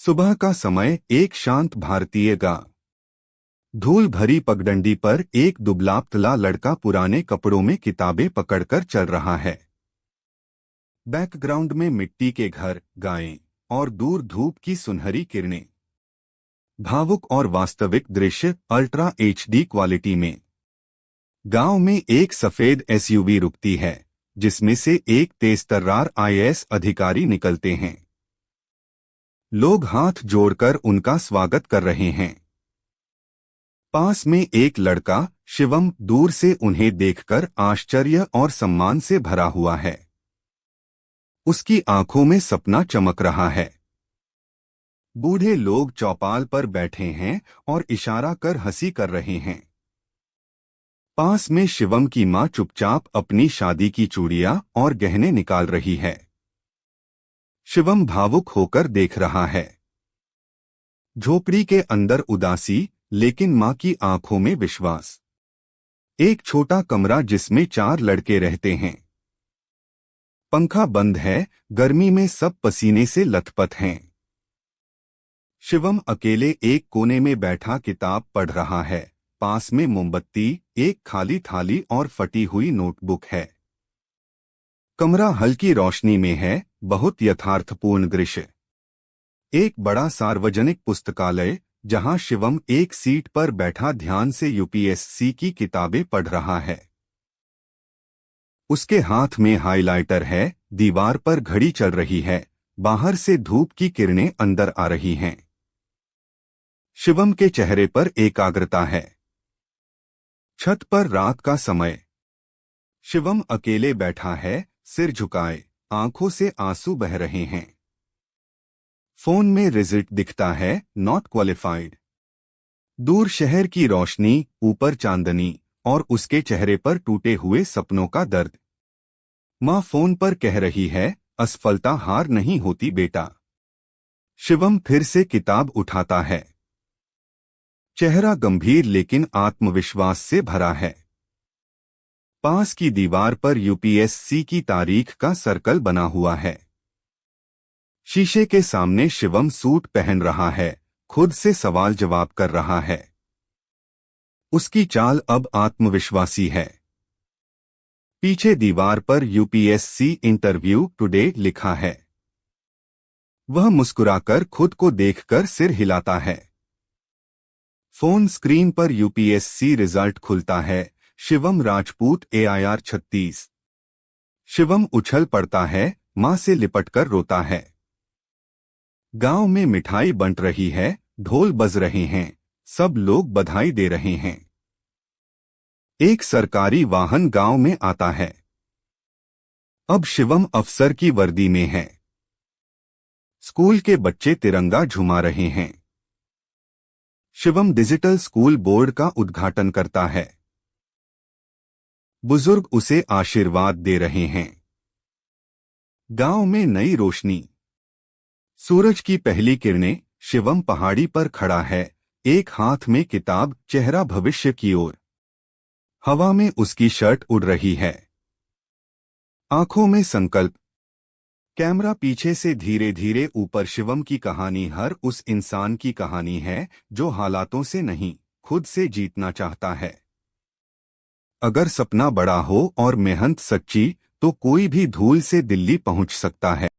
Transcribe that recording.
सुबह का समय एक शांत भारतीय गांव। धूल भरी पगडंडी पर एक दुबला-पतला लड़का पुराने कपड़ों में किताबें पकड़कर चल रहा है। बैकग्राउंड में मिट्टी के घर, गायें और दूर धूप की सुनहरी किरणें। भावुक और वास्तविक दृश्य अल्ट्रा एचडी क्वालिटी में। गांव में एक सफेद एसयूवी रुकती है, जिसमें से एक तेजतर्रार आईएएस अधिकारी निकलते हैं। लोग हाथ जोड़कर उनका स्वागत कर रहे हैं। पास में एक लड़का, शिवम, दूर से उन्हें देखकर आश्चर्य और सम्मान से भरा हुआ है। उसकी आंखों में सपना चमक रहा है। बूढ़े लोग चौपाल पर बैठे हैं और इशारा कर हंसी कर रहे हैं। पास में शिवम की मां चुपचाप अपनी शादी की चूड़ियां और गहने निकाल रही है। शिवम भावुक होकर देख रहा है। झोपड़ी के अंदर उदासी, लेकिन मां की आंखों में विश्वास। एक छोटा कमरा जिसमें 4 लड़के रहते हैं। पंखा बंद है, गर्मी में सब पसीने से लथपथ हैं। शिवम अकेले एक कोने में बैठा किताब पढ़ रहा है। पास में मोमबत्ती, एक खाली थाली और फटी हुई नोटबुक है। कमरा हल्की रोशनी में है, बहुत यथार्थपूर्ण दृश्य। एक बड़ा सार्वजनिक पुस्तकालय, जहां शिवम एक सीट पर बैठा ध्यान से यूपीएससी की किताबें पढ़ रहा है। उसके हाथ में हाइलाइटर है, दीवार पर घड़ी चल रही है, बाहर से धूप की किरणें अंदर आ रही हैं। शिवम के चेहरे पर एकाग्रता है। छत पर रात का समय। शिवम अकेले बैठा है, सिर झुकाए, आंखों से आंसू बह रहे हैं। फोन में रिजल्ट दिखता है, नॉट क्वालिफाइड। दूर शहर की रोशनी, ऊपर चांदनी और उसके चेहरे पर टूटे हुए सपनों का दर्द। मां फोन पर कह रही है, असफलता हार नहीं होती बेटा। शिवम फिर से किताब उठाता है। चेहरा गंभीर लेकिन आत्मविश्वास से भरा है। पास की दीवार पर यूपीएससी की तारीख का सर्कल बना हुआ है। शीशे के सामने शिवम सूट पहन रहा है, खुद से सवाल जवाब कर रहा है। उसकी चाल अब आत्मविश्वासी है। पीछे दीवार पर यूपीएससी इंटरव्यू टुडे लिखा है। वह मुस्कुराकर खुद को देखकर सिर हिलाता है। फोन स्क्रीन पर यूपीएससी रिजल्ट खुलता है, शिवम राजपूत AIR 36। शिवम उछल पड़ता है, मां से लिपटकर रोता है। गांव में मिठाई बंट रही है, ढोल बज रहे हैं, सब लोग बधाई दे रहे हैं। एक सरकारी वाहन गांव में आता है। अब शिवम अफसर की वर्दी में है। स्कूल के बच्चे तिरंगा झुमा रहे हैं। शिवम डिजिटल स्कूल बोर्ड का उद्घाटन करता है। बुजुर्ग उसे आशीर्वाद दे रहे हैं। गांव में नई रोशनी। सूरज की पहली किरणें। शिवम पहाड़ी पर खड़ा है, एक हाथ में किताब, चेहरा भविष्य की ओर। हवा में उसकी शर्ट उड़ रही है। आंखों में संकल्प। कैमरा पीछे से धीरे धीरे ऊपर। शिवम की कहानी हर उस इंसान की कहानी है जो हालातों से नहीं, खुद से जीतना चाहता है। अगर सपना बड़ा हो और मेहनत सच्ची, तो कोई भी धूल से दिल्ली पहुंच सकता है।